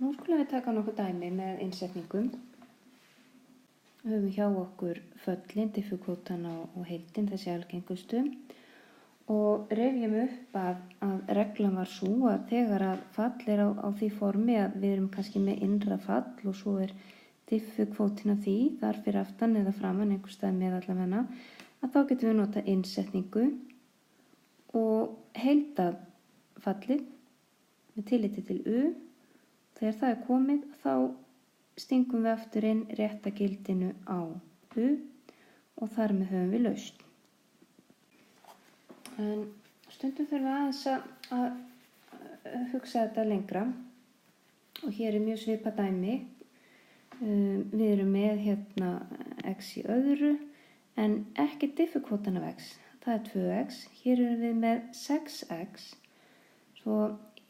Nú skulum við taka nokkuð dæmi með innsetningum. Við höfum hjá okkur föllin, diffukvótana og heildin, þessi algengustu. Og rifjum upp að reglan var sú að þegar að fall á því formi að við erum kannski með innra fall og svo diffukvótin af því, þar fyrir aftan eða framan, einhvers staðar með allavega, að þá getum við nota innsetningu og heildarfallið með tilliti til U. Þegar það komið þá stingum við aftur inn rétta gildinu á U og þar með höfum við lausn. En stundum þurfum við aðeins að hugsa þetta lengra og hér mjög svipað dæmi. Við erum með hérna x í öðru en ekki diffukvótan af x, það 2x. Hér erum við með 6x, svo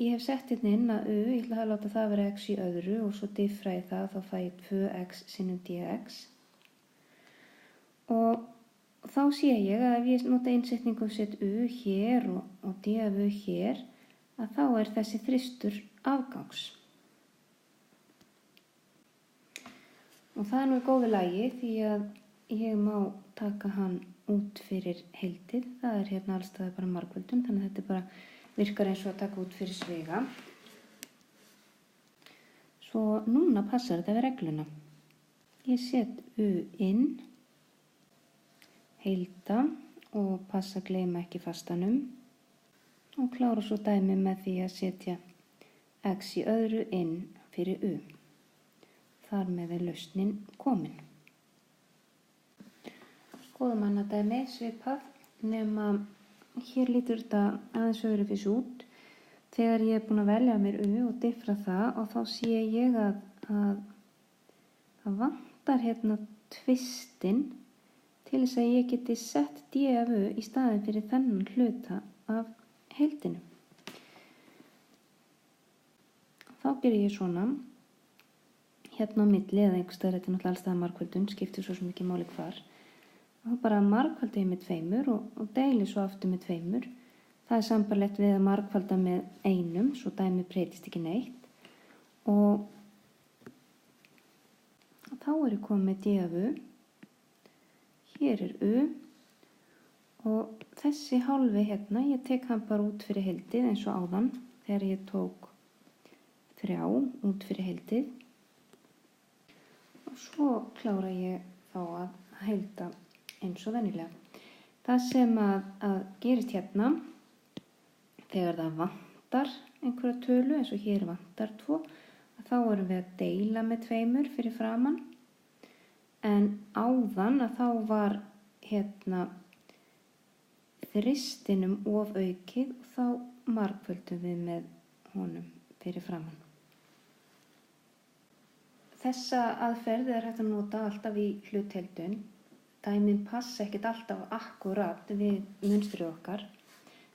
ég hef sett hérna inn að U, ég ætla að láta það vera x í öðru og svo diffra ég það, þá fæ ég 2x sinnum dx. Og þá sé ég að ef ég nota innsetningu og set U hér og d af U hér, að þá þessi þristur afgangs. Og það nú í góðu lagi því að ég má taka hann út fyrir heildið. Það hérna allstaðar bara margföldun, þannig að þetta bara virkar eins og að taka út fyrir sviga. Svo núna passar þetta við regluna. Ég set U inn, heilda og passa að gleyma ekki fastanum og klára svo dæmi með því að setja x í öðru inn fyrir U. Þar með lausnin komin. Skoðum annað dæmi, svipað, nema hér lítur þetta aðeins öðruvísi út. Þegar ég búin að velja mér U og diffra það og þá sé ég að það vantar hérna tvistin til þess að ég geti sett d af U í staðinn fyrir þennan hluta af heildinu. Þá gerir ég svona. Hérna á milli eða einhvers staðar, þetta náttúrulega allstaðar margföldun, skiptir svo mikið máli hvar. Þá bara margfalda ég með 2 og deili svo aftur með 2. Það sambarlegt við að margfalda með 1, svo dæmi breytist ekki neitt. Og þá ég komið með d af U. Hér U. Og þessi hálfi hérna, ég tek hann bara út fyrir heildið eins og áðan, þegar ég tók 3 út fyrir heildið. Og svo klára ég þá að heilda eins og venjulega. Það sem að gerist hérna, þegar það vantar einhverja tölu, eins og hér vantar 2, þá erum við að deila með 2 fyrir framan. En áðan að þá var hérna þristinum of aukið og þá margföldum við með honum fyrir framan. Þessa aðferð hægt að nota alltaf í hlutheildun. Dæmin passa ekkert alltaf akkurat við munstrið okkar.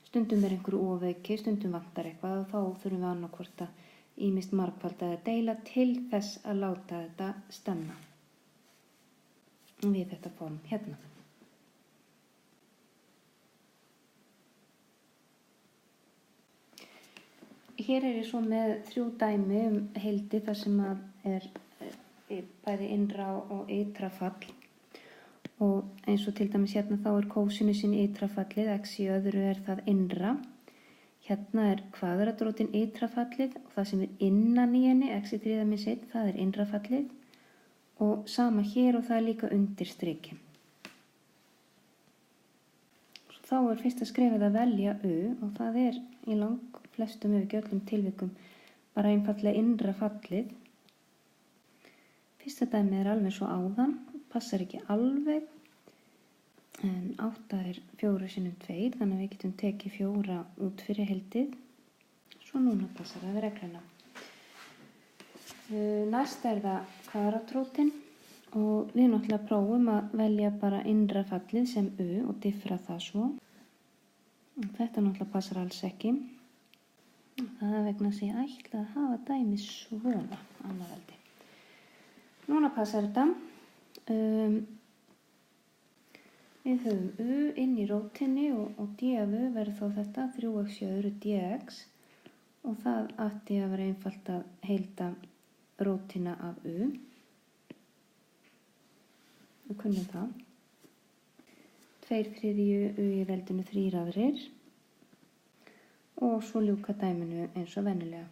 Stundum einhverju ofaukið, stundum vantar eitthvað og þá þurfum við annarkvort að ýmist margfalda eða deila til þess að láta þetta stemma við þetta form hérna. Hér ég svo með 3 dæmi heildi þar sem að bæði innra og ytra fall og eins og til dæmis hérna þá kósinusinn ytra fallið, x í öðru það innra. Hérna kvadratrótin ytra fallið og það sem innan í henni, x í 3 minus 1, það innra fallið og sama hér og það líka undir striki. Þá fyrsta skrefið að velja U og það í langflestum ef ekki öllum tilvikum bara einfaldlega innra fallið. Fyrsta dæmið alveg svo áðan, passar ekki alveg, en 8 4 sinnum 2, þannig að við getum tekið 4 út fyrir heildið. Svo núna passar það við regluna. Næst það kvadratrótin og við náttúrulega prófum að velja bara innra fallið sem U og diffra það svo. Þetta náttúrulega passar alls ekki. Það vegna að ég ætla að hafa dæmi svona annað veldi. Núna passar þetta. Við höfum U inn í rótinni og d af U verður þá þetta 3x í öðru dx og það átti að vera einfalt að heilda rótina af u. Við kunnum það. 2/3 u í veldinu 3 aðrir og svo ljúka dæminu eins og venjulega.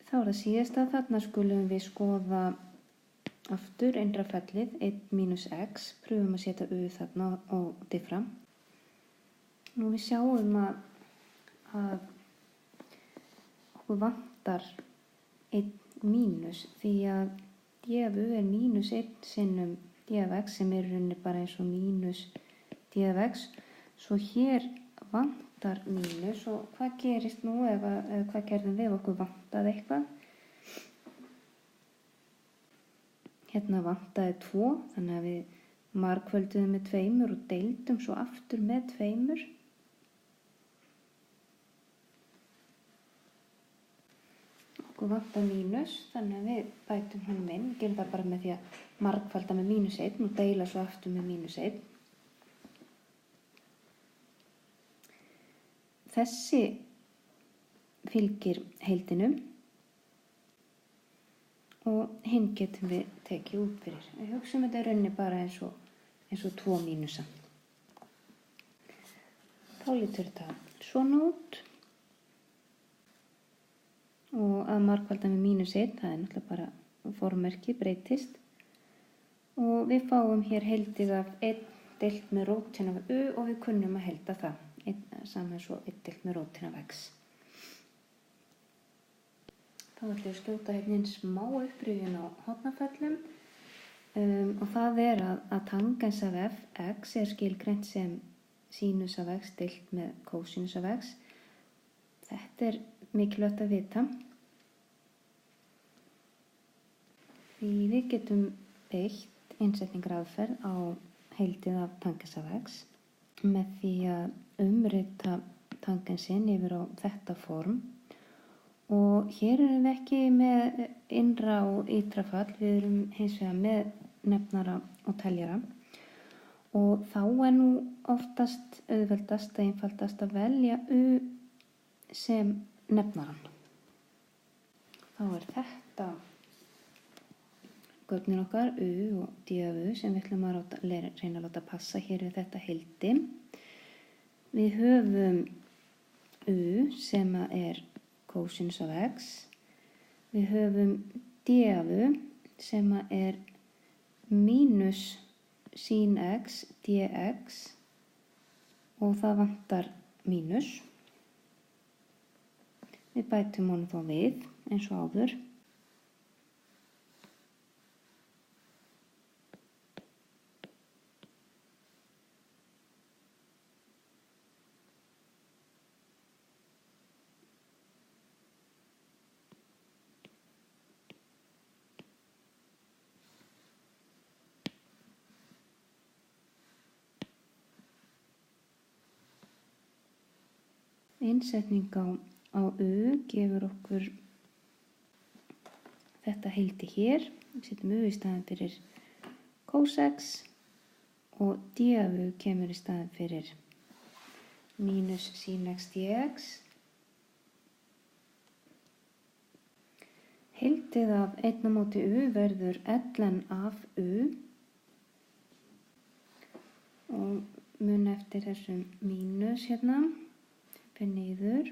Þá er það síðasta, þarna skulum við skoða aftur innra fellið 1 mínus x, pröfum að setja u þarna og diffra. Nú við sjáum að okkur vantar 1 mínus því að d af u er mínus 1 sinnum d af x sem er í rauninni bara eins og mínus d af x. Svo hér vantar mínus og hvað gerist nú eða hvað gerðum við ef okkur vantaði eitthvað? Hérna vantaði 2, þannig að við margfölduðum með 2 og deildum svo aftur með 2. Okkur vantar mínus, þannig að við bætum honum inn. Við gerum það bara með því að margfalda með mínus 1 og deila svo aftur með mínus 1. Þessi fylgir heildinum og hinn getum við tekið út fyrir. Við hugsum þetta í rauninni bara eins og 2 mínusa. Þá lítur þetta svona út. Og að margfalda með mínus 1, það er náttúrulega bara formerki, breytist. Og við fáum hér heildið af 1 deilt með rótin af u og við kunnum að heilda það. Saman svo 1 deilt með rótin af x. Þá ætlum við að skjóta hérna inn smá upprifjun á hornaföllum. Og það er að tangens af fx er skilgreint sem sínus af x deilt með kósinus af x. Þetta er mikilvægt að vita. Því við getum beitt innsetningaraðferð á heildið af tangens af x með því að umrita tangensinn yfir á þetta form. Og hér erum við ekki með innra og ytra fall, við erum hins vegar með nefnara og teljara. Og þá er nú oftast auðveldast og einfaldast að velja u sem nefnaran. Þá er þetta gögnin okkar, u og d af u, sem við ætlum að reyna að láta passa. Hér er þetta heildin. Við höfum u sem er kósinus af x. Við höfum d af u sem er mínus sín x dx og það vantar mínus. Við bætum honum þá við eins og áður. Innsetning á u gefur okkur þetta heildi hér. Við setjum u í staðinn fyrir cos x og d af u kemur í staðinn fyrir mínus sin x dx. Heildið af 1 á móti u verður ln af u og mun eftir þessum mínus hérna. Niður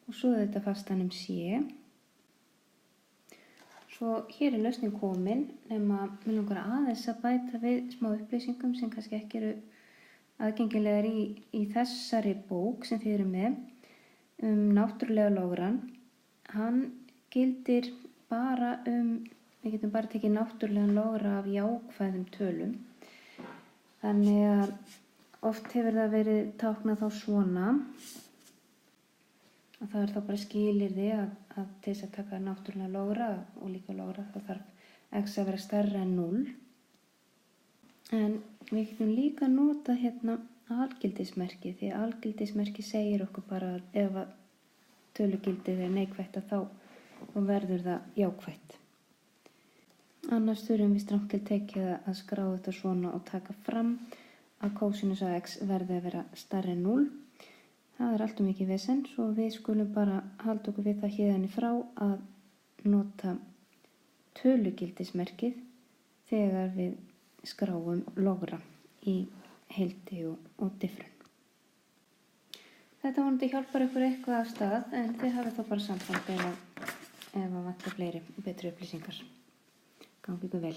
og svo þetta fastanum c. Svo hér er lausnin komin nema mig langar aðeins að bæta við smá upplýsingum sem kannski ekki eru aðgengilegar í þessari bók sem þið eru með náttúrulega logran. Hann gildir bara við getum bara tekið náttúrulegan logra af jákvæðum tölum. Þannig að oft hefur það verið táknað þá svona. Og það er þá bara skilyrði að til þess að taka náttúrulega logra og líka logra þá þarf x að vera stærra en 0. En við getum líka notað hérna algildismerki því algildismerki segir okkur bara að ef að tölugildið er neikvætt þá verður það jákvætt. Annars þurfum við strangt til tekið að skrá þetta svona og taka fram að kósinus af x verði að vera stærri en 0. Það er alltof mikið vesen, svo við skulum bara halda okkur við það héðan í frá að nota tölugildismerkið þegar við skráum logra í heildi og diffrun. Þetta vonandi hjálpar ykkur eitthvað af stað, en þið hafið þá bara samband ef að vantar fleiri og betri upplýsingar. Gangi ykkur vel.